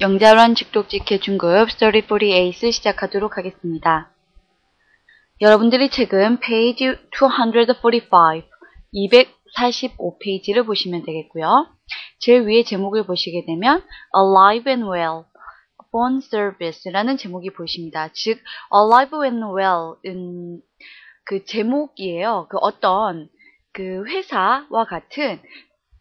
영자론 직독직해 중급 Story 48 시작하도록 하겠습니다. 여러분들이 책은 페이지 245, 245페이지를 보시면 되겠고요. 제일 위에 제목을 보시게 되면 Alive and Well, Phone Service라는 제목이 보이십니다. 즉, Alive and Well은 그 제목이에요. 어떤 회사와 같은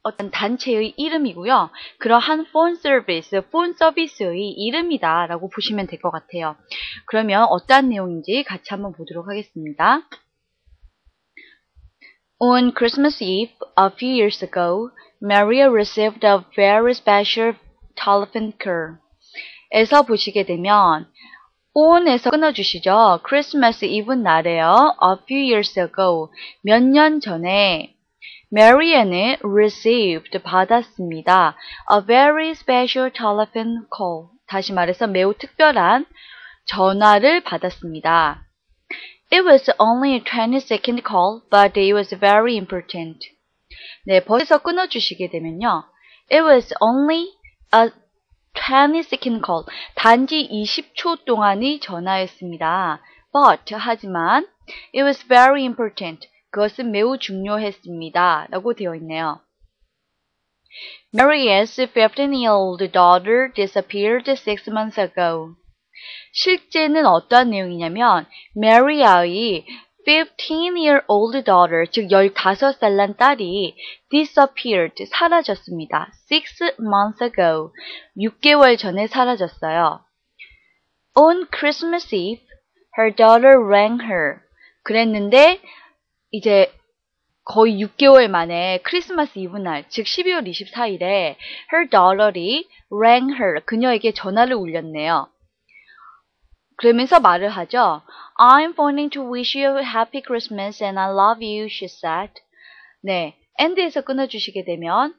어떤 단체의 이름이고요. 그러한 폰 서비스의 이름이다 라고 보시면 될 것 같아요. 그러면 어떠한 내용인지 같이 한번 보도록 하겠습니다. On Christmas Eve, a few years ago, Maria received a very special telephone call. 에서 보시게 되면 on에서 끊어주시죠. Christmas Eve 날에요. A few years ago, 몇 년 전에 Maria는 received, 받았습니다. A very special telephone call. 다시 말해서 매우 특별한 전화를 받았습니다. It was only a 20-second call, but it was very important. 네, 벌써 끊어주시게 되면요. It was only a 20-second call. 단지 20초 동안의 전화였습니다. But, 하지만, it was very important. 그것은 매우 중요했습니다. 라고 되어 있네요. Maria's 15-year-old daughter disappeared 6 months ago. 실제는 어떠한 내용이냐면 마리아의 15-year-old daughter, 즉 15살 난 딸이 disappeared, 사라졌습니다. 6 months ago, 6개월 전에 사라졌어요. On Christmas Eve, her daughter rang her. 그랬는데 이제 거의 6개월 만에 크리스마스 이브 날, 즉 12월 24일에 her daughter이 rang her, 그녀에게 전화를 울렸네요. 그러면서 말을 하죠. I'm phoning to wish you a happy Christmas and I love you, she said. 네, and에서 끊어주시게 되면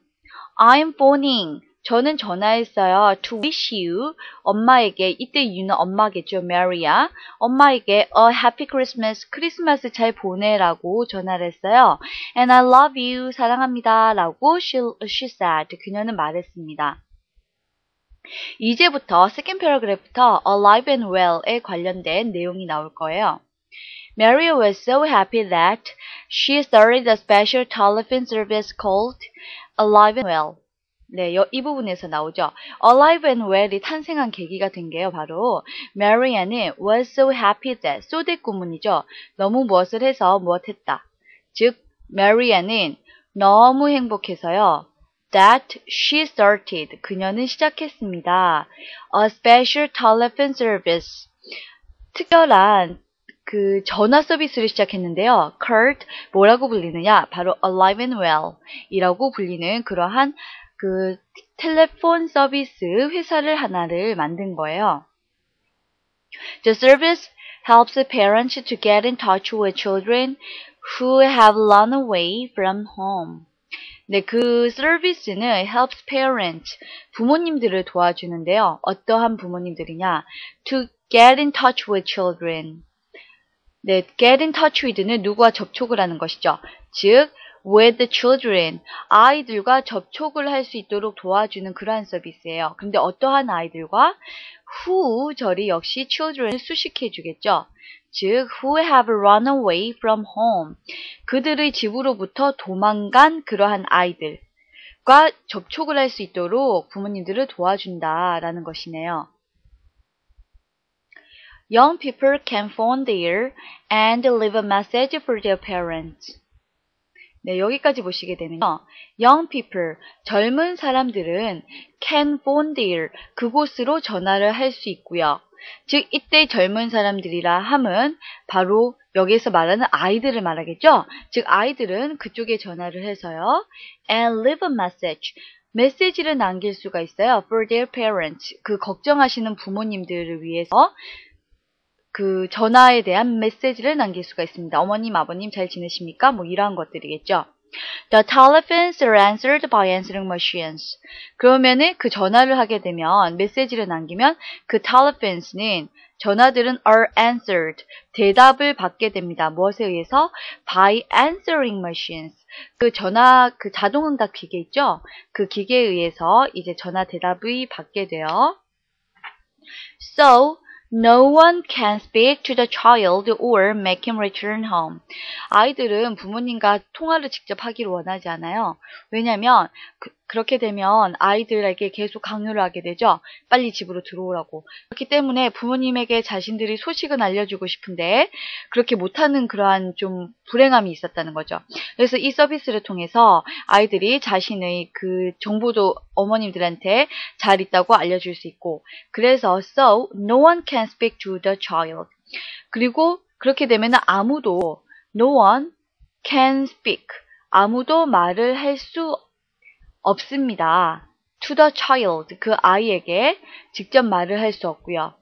I'm phoning, 저는 전화했어요. To wish you, 엄마에게, 이때 you는 엄마겠죠, Maria. 엄마에게 a happy Christmas, 크리스마스 잘 보내라고 전화를 했어요. And I love you, 사랑합니다 라고 she said, 그녀는 말했습니다. 이제부터 second paragraph부터 alive and well에 관련된 내용이 나올 거예요. Maria was so happy that she started a special telephone service called Alive and Well. 네, 이 부분에서 나오죠. Alive and Well이 탄생한 계기가 된 게요. 바로 Maria는 was so happy that, so that 구문이죠. 너무 무엇을 해서 무엇했다. 즉, Maria는 너무 행복해서요. That she started, 그녀는 시작했습니다. A special telephone service, 특별한 전화 서비스를 시작했는데요. called, 뭐라고 불리느냐? 바로 Alive and Well 이라고 불리는 그러한 텔레폰 서비스 회사를 하나를 만든 거예요. The service helps parents to get in touch with children who have run away from home. 네, 그 서비스는 helps parents, 부모님들을 도와주는데요. 어떠한 부모님들이냐? To get in touch with children. 네, get in touch with는 누구와 접촉을 하는 것이죠. 즉, with the children, 아이들과 접촉을 할 수 있도록 도와주는 그러한 서비스예요. 근데 어떠한 아이들과? who, 절이 역시 children을 수식해 주겠죠. 즉, who have run away from home, 그들의 집으로부터 도망간 그러한 아이들과 접촉을 할 수 있도록 부모님들을 도와준다라는 것이네요. Young people can phone there and leave a message for their parents. 네, 여기까지 보시게 되면요. Young people, 젊은 사람들은 can phone there, 그곳으로 전화를 할 수 있고요. 즉, 이때 젊은 사람들이라 함은 바로 여기에서 말하는 아이들을 말하겠죠. 즉, 아이들은 그쪽에 전화를 해서요. And leave a message, 메시지를 남길 수가 있어요. For their parents, 걱정하시는 부모님들을 위해서 전화에 대한 메시지를 남길 수가 있습니다. 어머님, 아버님 잘 지내십니까? 뭐 이러한 것들이겠죠. The telephones are answered by answering machines. 그러면은 전화를 하게 되면, 메시지를 남기면 telephones는, 전화들은 are answered, 대답을 받게 됩니다. 무엇에 의해서? By answering machines. 자동응답 기계 있죠? 그 기계에 의해서 이제 전화 대답이 받게 돼요. So, no one can speak to the child or make him return home. 아이들은 부모님과 통화를 직접 하기를 원하지 않아요. 왜냐면 그렇게 되면 아이들에게 계속 강요를 하게 되죠. 빨리 집으로 들어오라고. 그렇기 때문에 부모님에게 자신들이 소식은 알려주고 싶은데 그렇게 못하는 그러한 좀 불행함이 있었다는 거죠. 그래서 이 서비스를 통해서 아이들이 자신의 그 정보도 어머님들한테 잘 있다고 알려줄 수 있고, 그래서 so no one can speak to the child. 그리고 그렇게 되면 아무도 no one can speak, 아무도 말을 할 수 없습니다. to the child, 그 아이에게 직접 말을 할 수 없고요.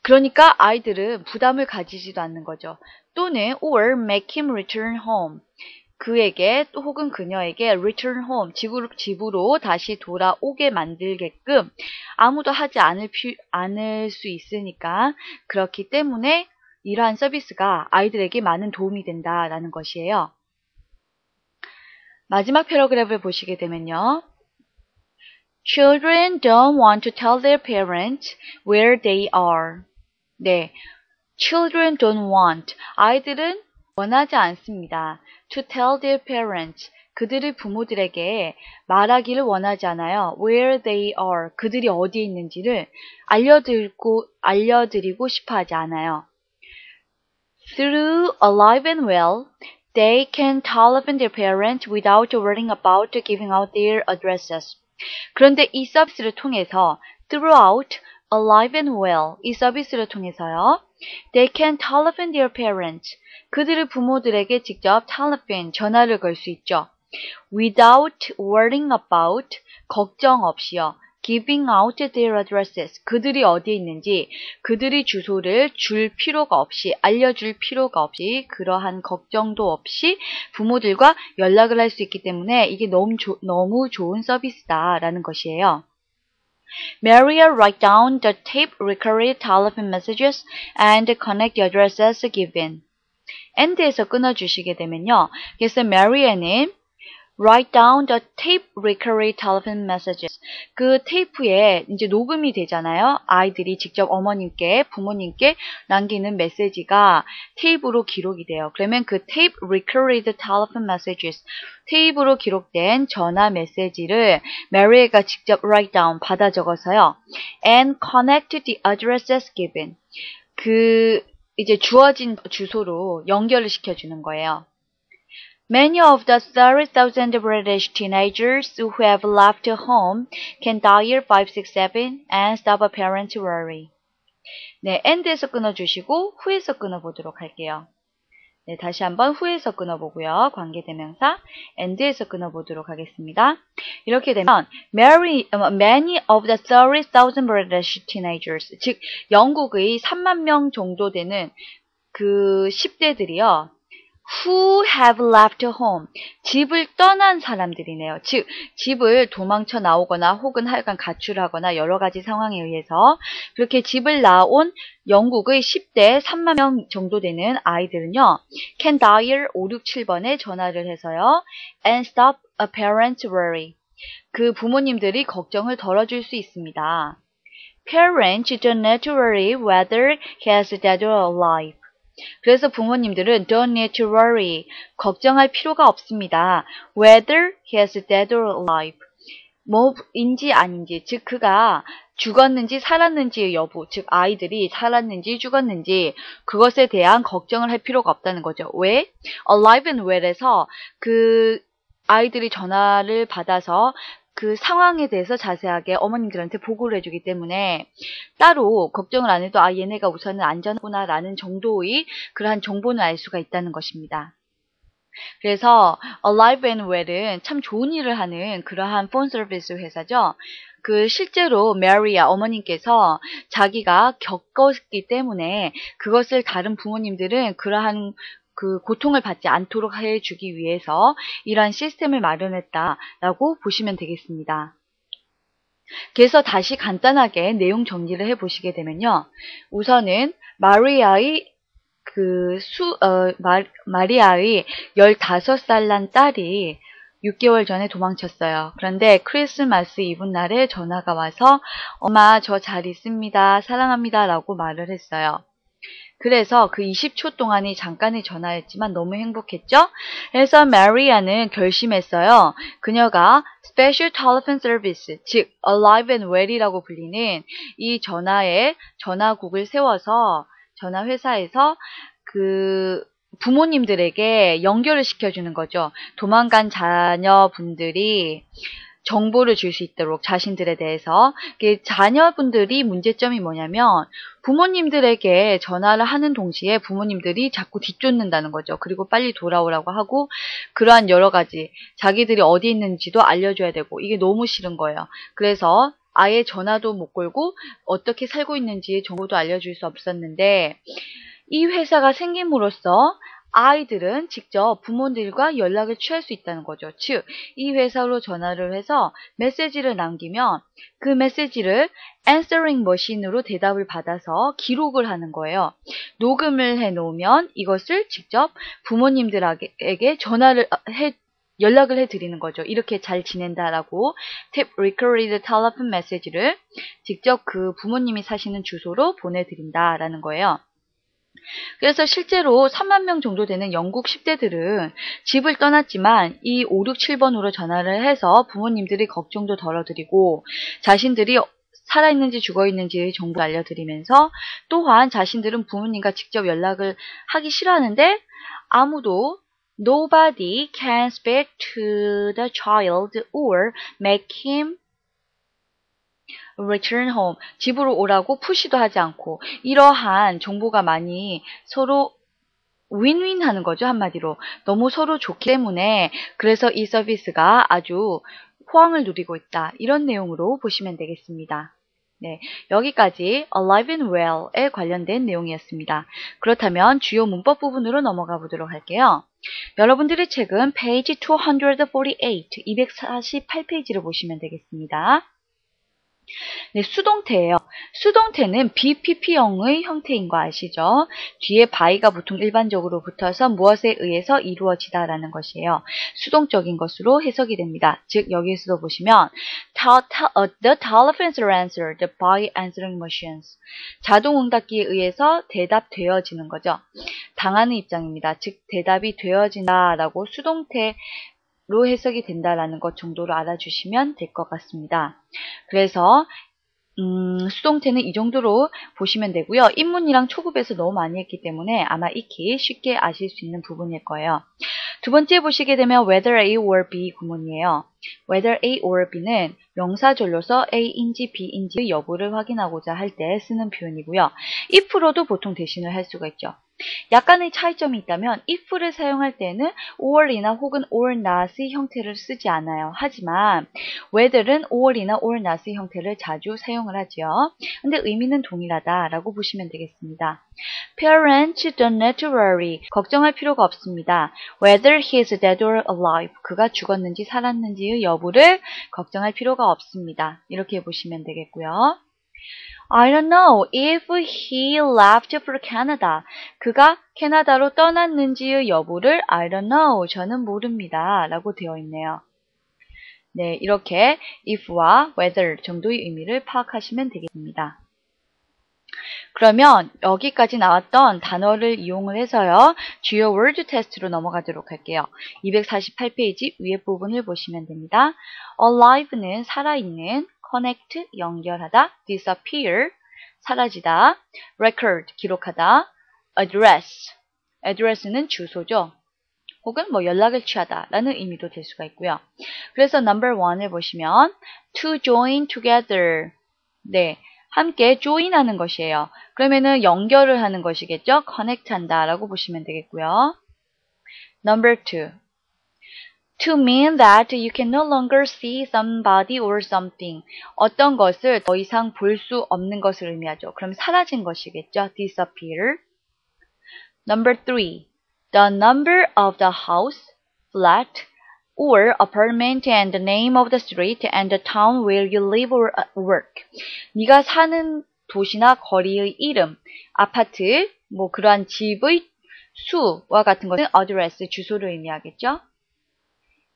그러니까 아이들은 부담을 가지지도 않는 거죠. 또는 or make him return home, 그에게 또 혹은 그녀에게 return home, 집으로 다시 돌아오게 만들게끔 아무도 하지 않을 수 있으니까, 그렇기 때문에 이러한 서비스가 아이들에게 많은 도움이 된다라는 것이에요. 마지막 패러그래프를 보시게 되면요. Children don't want to tell their parents where they are. 네, children don't want, 아이들은 원하지 않습니다. To tell their parents, 그들의 부모들에게 말하기를 원하지 않아요. Where they are, 그들이 어디에 있는지를 알려드리고 싶어 하지 않아요. Through Alive and Well, they can telephone their parents without worrying about giving out their addresses. 그런데 이 서비스를 통해서 throughout Alive and Well, 이 서비스를 통해서요, they can telephone their parents, 그들의 부모들에게 직접 telephone, 전화를 걸 수 있죠. Without worrying about, 걱정 없이요. Giving out their addresses, 그들이 어디에 있는지, 그들의 주소를 줄 필요가 없이, 알려줄 필요가 없이, 그러한 걱정도 없이 부모들과 연락을 할 수 있기 때문에 이게 너무 좋은 서비스다라는 것이에요. Maria write down the tape recorded telephone messages and connect the addresses given. and에서 끊어주시게 되면요. 그래서 Maria는 write down the tape recorded telephone messages. 그 테이프에 이제 녹음이 되잖아요. 아이들이 직접 어머님께, 부모님께 남기는 메시지가 테이프로 기록이 돼요. 그러면 그 tape recorded telephone messages, 테이프로 기록된 전화 메시지를 메리가 직접 write down, 받아 적어서요. and connect the addresses given. 그 이제 주어진 주소로 연결을 시켜주는 거예요. Many of the 30,000 British teenagers who have left home can dial 567 and stop a parent's worry. 네, and에서 끊어주시고 후에서 끊어보도록 할게요. 네, 다시 한번 후에서 끊어보고요. 관계대명사 and에서 끊어보도록 하겠습니다. 이렇게 되면 many of the 30,000 British teenagers, 즉 영국의 3만 명 정도 되는 그 10대들이요. Who have left home, 집을 떠난 사람들이네요. 즉 집을 도망쳐 나오거나 혹은 하여간 가출하거나 여러 가지 상황에 의해서 그렇게 집을 나온 영국의 10대 3만 명 정도 되는 아이들은요, can dial 567번에 전화를 해서요, and stop a parent's worry, 그 부모님들이 걱정을 덜어줄 수 있습니다. Parents don't need to worry whether he is dead or alive. 그래서 부모님들은 don't need to worry, 걱정할 필요가 없습니다. Whether he is dead or alive, 뭐인지 아닌지, 즉 그가 죽었는지 살았는지의 여부, 즉 아이들이 살았는지 죽었는지 그것에 대한 걱정을 할 필요가 없다는 거죠. 왜? Alive and Well에서 그 아이들이 전화를 받아서 그 상황에 대해서 자세하게 어머님들한테 보고를 해주기 때문에 따로 걱정을 안 해도 얘네가 우선은 안전하구나 라는 정도의 그러한 정보는 알 수가 있다는 것입니다. 그래서 Alive and Well은 참 좋은 일을 하는 그러한 폰 서비스 회사죠. 그 실제로 메리아 어머님께서 자기가 겪었기 때문에 그것을 다른 부모님들은 그러한 그 고통을 받지 않도록 해주기 위해서 이러한 시스템을 마련했다라고 보시면 되겠습니다. 그래서 다시 간단하게 내용 정리를 해보시게 되면요. 우선은 마리아의 마리아의 15살 난 딸이 6개월 전에 도망쳤어요. 그런데 크리스마스 이브 날에 전화가 와서 엄마 저 잘 있습니다. 사랑합니다. 라고 말을 했어요. 그래서 그 20초 동안이 잠깐의 전화였지만 너무 행복했죠? 그래서 마리아는 결심했어요. 그녀가 Special Telephone Service, 즉 Alive and Well이라고 불리는 이 전화에 전화국을 세워서 전화회사에서 그 부모님들에게 연결을 시켜주는 거죠. 도망간 자녀분들이 정보를 줄 수 있도록 자신들에 대해서. 자녀분들이 문제점이 뭐냐면 부모님들에게 전화를 하는 동시에 부모님들이 자꾸 뒤쫓는다는 거죠. 그리고 빨리 돌아오라고 하고 그러한 여러 가지 자기들이 어디 있는지도 알려줘야 되고 이게 너무 싫은 거예요. 그래서 아예 전화도 못 걸고 어떻게 살고 있는지 정보도 알려줄 수 없었는데 이 회사가 생김으로써 아이들은 직접 부모님들과 연락을 취할 수 있다는 거죠. 즉, 이 회사로 전화를 해서 메시지를 남기면 그 메시지를 answering machine으로 대답을 받아서 기록을 하는 거예요. 녹음을 해놓으면 이것을 직접 부모님들에게 연락을 해드리는 거죠. 이렇게 잘 지낸다라고 tap recorded telephone message를 직접 그 부모님이 사시는 주소로 보내드린다라는 거예요. 그래서 실제로 3만 명 정도 되는 영국 10대들은 집을 떠났지만 이 5, 6, 7번으로 전화를 해서 부모님들이 걱정도 덜어드리고 자신들이 살아있는지 죽어있는지 정보 알려드리면서 또한 자신들은 부모님과 직접 연락을 하기 싫어하는데 아무도 Nobody can speak to the child or make him return home. 집으로 오라고 푸시도 하지 않고 이러한 정보가 많이 서로 윈윈 하는 거죠. 한마디로. 너무 서로 좋기 때문에 그래서 이 서비스가 아주 호황을 누리고 있다. 이런 내용으로 보시면 되겠습니다. 네, 여기까지 Alive and Well에 관련된 내용이었습니다. 그렇다면 주요 문법 부분으로 넘어가 보도록 할게요. 여러분들의 책은 페이지 248페이지를 보시면 되겠습니다. 네, 수동태예요. 수동태는 BPP형의 형태인 거 아시죠? 뒤에 by가 보통 일반적으로 붙어서 무엇에 의해서 이루어지다라는 것이에요. 수동적인 것으로 해석이 됩니다. 즉 여기에서도 보시면 the telephones are answered by answering machines. 자동응답기에 의해서 대답되어지는 거죠. 당하는 입장입니다. 즉 대답이 되어진다라고 수동태 로 해석이 된다라는 것 정도로 알아주시면 될 것 같습니다. 그래서 수동태는 이 정도로 보시면 되고요. 인문이랑 초급에서 너무 많이 했기 때문에 아마 익히 쉽게 아실 수 있는 부분일 거예요. 두 번째 보시게 되면 whether A or B 구문이에요. whether A or B는 명사절로서 A인지 B인지 여부를 확인하고자 할 때 쓰는 표현이고요. if로도 보통 대신을 할 수가 있죠. 약간의 차이점이 있다면 if를 사용할 때는 or이나 혹은 or not의 형태를 쓰지 않아요. 하지만 whether은 or이나 or not의 형태를 자주 사용을 하죠. 근데 의미는 동일하다라고 보시면 되겠습니다. Parents don't need to worry. 걱정할 필요가 없습니다. Whether he is dead or alive. 그가 죽었는지 살았는지의 여부를 걱정할 필요가 없습니다. 이렇게 보시면 되겠고요. I don't know if he left for Canada. 그가 캐나다로 떠났는지의 여부를 I don't know. 저는 모릅니다. 라고 되어 있네요. 네, 이렇게 if와 whether 정도의 의미를 파악하시면 되겠습니다. 그러면 여기까지 나왔던 단어를 이용을 해서요. 주요 월드 테스트로 넘어가도록 할게요. 248페이지 위에 부분을 보시면 됩니다. Alive는 살아있는, connect, 연결하다, disappear, 사라지다, record, 기록하다, address는 주소죠. 혹은 연락을 취하다 라는 의미도 될 수가 있고요. 그래서 number 1을 보시면 to join together. 네, 함께 join 하는 것이에요. 그러면은 연결을 하는 것이겠죠? connect 한다 라고 보시면 되겠고요. number 2. To mean that you can no longer see somebody or something. 어떤 것을 더 이상 볼 수 없는 것을 의미하죠. 그럼 사라진 것이겠죠? disappear. number 3. The number of the house, flat, or apartment and the name of the street and the town where you live or work. 네가 사는 도시나 거리의 이름, 아파트, 그러한 집의 수와 같은 것은 address, 주소를 의미하겠죠.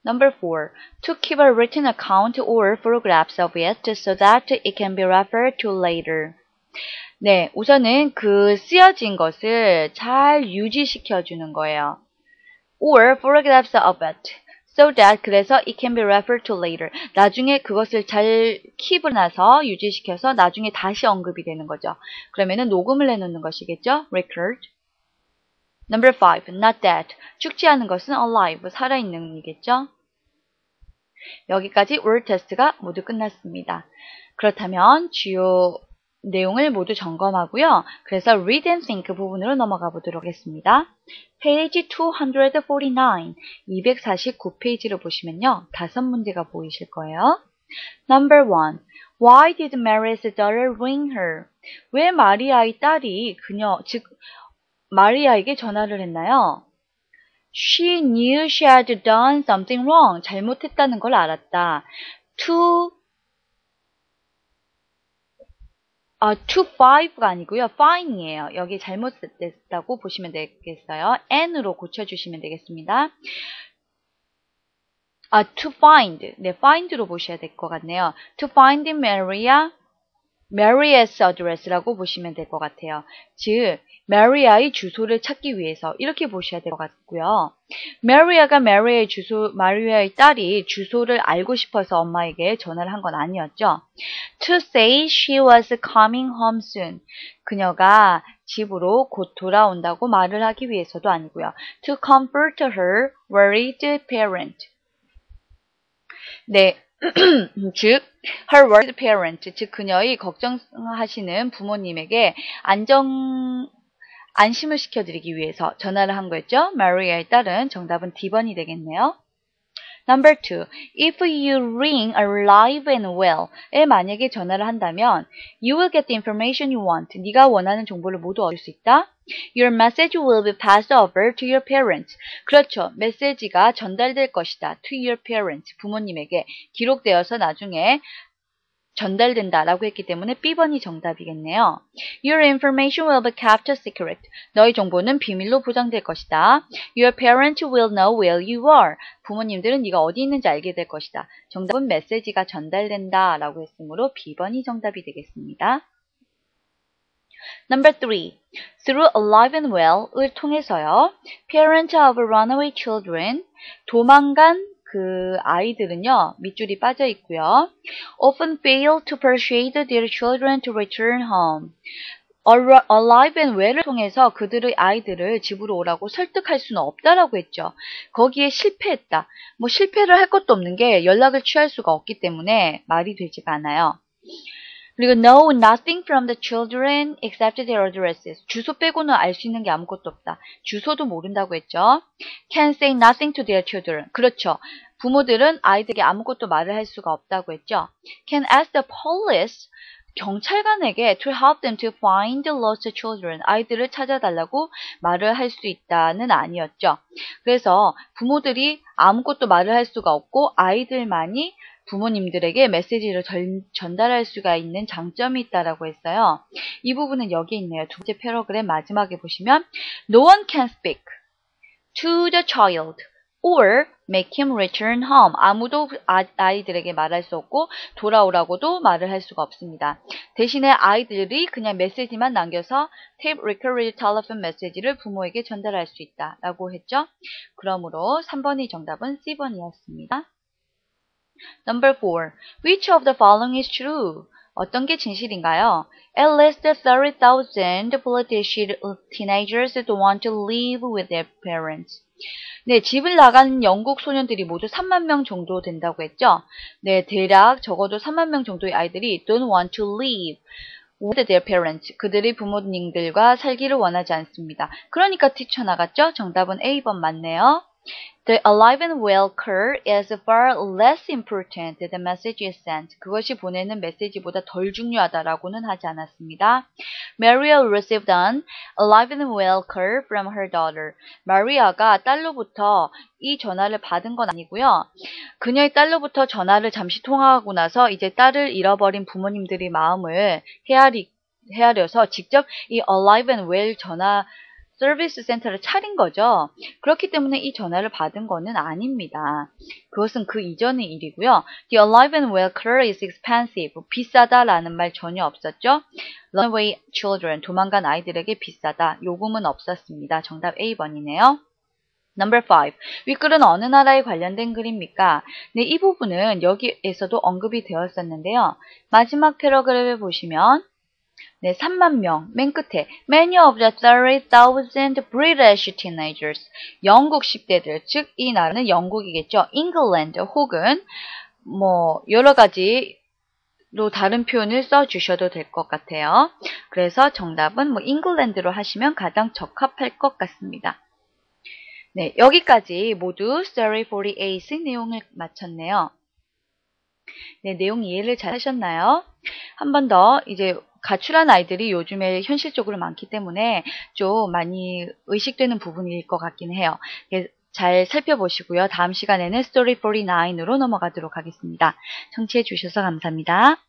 Number 4. To keep a written account or photographs of it so that it can be referred to later. 네, 우선은 그 쓰여진 것을 잘 유지시켜주는 거예요. Or photographs of it. So that 그래서 it can be referred to later. 나중에 그것을 잘 킵을 나서 유지시켜서 나중에 다시 언급이 되는 거죠. 그러면은 녹음을 해놓는 것이겠죠? Record. Number 5. Not dead. 죽지 않은 것은 alive. 살아있는 이겠죠? 여기까지 word test가 모두 끝났습니다. 그렇다면 주요 내용을 모두 점검하고요. 그래서 read and think 부분으로 넘어가 보도록 하겠습니다. Page 249, 249페이지를 보시면요. 5문제가 보이실 거예요. Number 1. Why did Mary's daughter ring her? 왜 마리아의 딸이 즉 마리아에게 전화를 했나요? She knew she had done something wrong. 잘못했다는 걸 알았다. To 5가 아니고요. fine이에요. 여기 잘못됐다고 보시면 되겠어요. n으로 고쳐주시면 되겠습니다. to find. 네, find로 보셔야 될 것 같네요. To find Maria's address라고 보시면 될 것 같아요. 즉, 마리아의 주소를 찾기 위해서 이렇게 보셔야 될 것 같고요. 마리아의 딸이 주소를 알고 싶어서 엄마에게 전화를 한 건 아니었죠. To say she was coming home soon. 그녀가 집으로 곧 돌아온다고 말을 하기 위해서도 아니고요. To comfort her worried parent. 네, 즉 her worried parent, 즉 그녀의 걱정하시는 부모님에게 안심을 시켜드리기 위해서 전화를 한 거였죠. 마리아의 딸은 정답은 D번이 되겠네요. Number 2. If you ring alive and well에 만약에 전화를 한다면 you will get the information you want. 네가 원하는 정보를 모두 얻을 수 있다. Your message will be passed over to your parents. 그렇죠. 메시지가 전달될 것이다. To your parents. 부모님에게 기록되어서 나중에 전달된다라고 했기 때문에 B번이 정답이겠네요. Your information will be kept secret. 너의 정보는 비밀로 보장될 것이다. Your parents will know where you are. 부모님들은 네가 어디 있는지 알게 될 것이다. 정답은 메시지가 전달된다라고 했으므로 B번이 정답이 되겠습니다. Number 3. Through alive and well을 통해서요. Parents of runaway children, 도망간 그 아이들은요, 밑줄이 빠져 있고요. Often fail to persuade their children to return home. Alive and well을 통해서 그들의 아이들을 집으로 오라고 설득할 수는 없다라고 했죠. 거기에 실패했다. 뭐 실패를 할 것도 없는 게 연락을 취할 수가 없기 때문에 말이 되지가 않아요. 그리고 know nothing from the children except their addresses. 주소 빼고는 알 수 있는 게 아무것도 없다. 주소도 모른다고 했죠. Can say nothing to their children. 그렇죠. 부모들은 아이들에게 아무것도 말을 할 수가 없다고 했죠. Can ask the police. 경찰관에게 to help them to find the lost children. 아이들을 찾아달라고 말을 할 수 있다는 아니었죠. 그래서 부모들이 아무것도 말을 할 수가 없고 아이들만이 부모님들에게 메시지를 전달할 수가 있는 장점이 있다라고 했어요. 이 부분은 여기 있네요. 두 번째 패러그램 마지막에 보시면 No one can speak to the child or make him return home. 아무도 아이들에게 말할 수 없고 돌아오라고도 말을 할 수가 없습니다. 대신에 아이들이 그냥 메시지만 남겨서 tape recorded telephone 메시지를 부모에게 전달할 수 있다라고 했죠. 그러므로 3번의 정답은 C번이었습니다. Number 4. Which of the following is true? 어떤 게 진실인가요? At least 30,000 British teenagers don't want to live with their parents. 네, 집을 나간 영국 소년들이 모두 3만 명 정도 된다고 했죠? 네, 대략 적어도 3만 명 정도의 아이들이 don't want to live with their parents. 그들의 부모님들과 살기를 원하지 않습니다. 그러니까 뛰쳐나갔죠? 정답은 A번 맞네요. The alive and well cur is far less important than the message is sent. 그것이 보내는 메시지보다 덜 중요하다라고는 하지 않았습니다. Maria received an alive and well cur from her daughter. 마리아가 딸로부터 이 전화를 받은 건 아니고요. 그녀의 딸로부터 전화를 잠시 통화하고 나서 이제 딸을 잃어버린 부모님들의 마음을 헤아려서 직접 이 alive and well 전화 서비스 센터를 차린 거죠. 그렇기 때문에 이 전화를 받은 거는 아닙니다. 그것은 그 이전의 일이고요. The Alive and Well car is expensive. 비싸다라는 말 전혀 없었죠. Runaway children, 도망간 아이들에게 비싸다. 요금은 없었습니다. 정답 A번이네요. Number 5. 윗글은 어느 나라에 관련된 글입니까? 네, 이 부분은 여기에서도 언급이 되었었는데요. 마지막 패러그래프에 보시면 네, 3만 명, 맨 끝에 Many of the 30,000 British teenagers, 영국 10대들, 즉 이 나라는 영국이겠죠. England 혹은 뭐 여러 가지로 다른 표현을 써주셔도 될 것 같아요. 그래서 정답은 뭐 잉글랜드로 하시면 가장 적합할 것 같습니다. 네, 여기까지 모두 Story 48의 내용을 마쳤네요. 네, 내용 이해를 잘 하셨나요? 한 번 더 이제 가출한 아이들이 요즘에 현실적으로 많기 때문에 좀 많이 의식되는 부분일 것 같긴 해요. 잘 살펴보시고요. 다음 시간에는 Story 49으로 넘어가도록 하겠습니다. 청취해 주셔서 감사합니다.